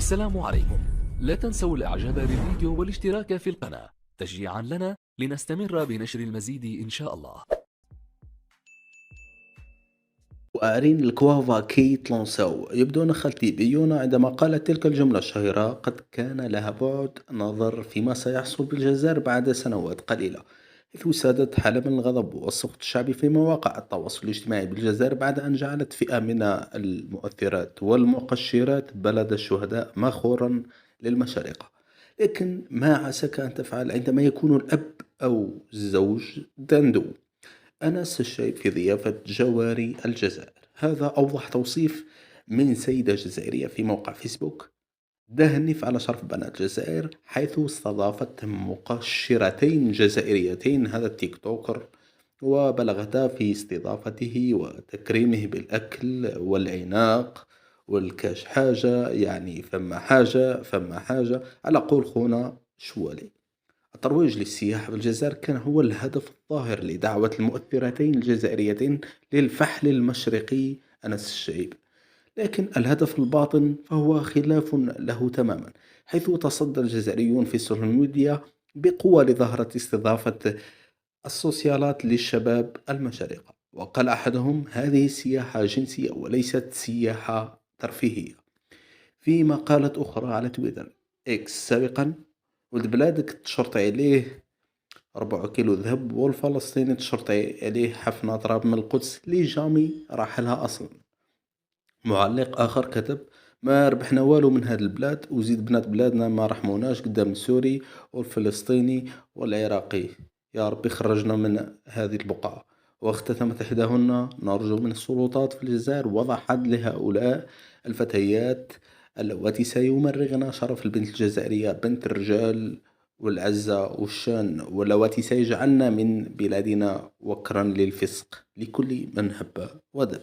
السلام عليكم. لا تنسوا الإعجاب بالفيديو والاشتراك في القناة تشجيعا لنا لنستمر بنشر المزيد إن شاء الله. وأرين الكواغا كيت لونساو يبدون خلفيون عندما قالت تلك الجملة الشهيرة قد كان لها بعد نظر فيما سيحصل بالجزائر بعد سنوات قليلة، حيث سادت حالة من الغضب والسخط الشعبي في مواقع التواصل الاجتماعي بالجزائر بعد أن جعلت فئة من المؤثرات والمقشرات بلد الشهداء مخورا للمشارقة. لكن ما عساك أن تفعل عندما يكون الأب أو الزوج دندو؟ أنس الشيب في ضيافة جواري الجزائر، هذا أوضح توصيف من سيدة جزائرية في موقع فيسبوك دهنف على شرف بنات الجزائر، حيث استضافت مقشرتين جزائريتين هذا التيك توكر، وبلغتا في استضافته وتكريمه بالأكل والعناق والكاش حاجة، يعني فما حاجة فما حاجة على قول خونا شوالي. الترويج للسياحة بالجزائر كان هو الهدف الظاهر لدعوة المؤثرتين الجزائريتين للفحل المشرقي أنس الشعيب، لكن الهدف الباطن فهو خلاف له تماما، حيث تصدى الجزائريون في السوشيال ميديا بقوة لظاهرة استضافة السوسيالات للشباب المشارقة، وقال أحدهم هذه سياحة جنسية وليست سياحة ترفيهية. في مقالة أخرى على تويتر إكس سابقا: ولد بلادك تشرطي عليه 4 كيلو ذهب، والفلسطيني تشرطي عليه حفنة تراب من القدس اللي جامي راح لها أصلا. معلق آخر كتب: ما ربحنا والو من هاد البلاد، وزيد بنات بلادنا ما رحموناش قدام السوري والفلسطيني والعراقي، يا ربي خرجنا من هذه البقعة. واختتمت إحداهن: نرجو من السلطات في الجزائر وضع حد لهؤلاء الفتيات اللواتي سيمرغن شرف البنت الجزائرية بنت الرجال والعزة والشان، واللواتي سيجعلن من بلادنا وكرا للفسق لكل من هب ودب.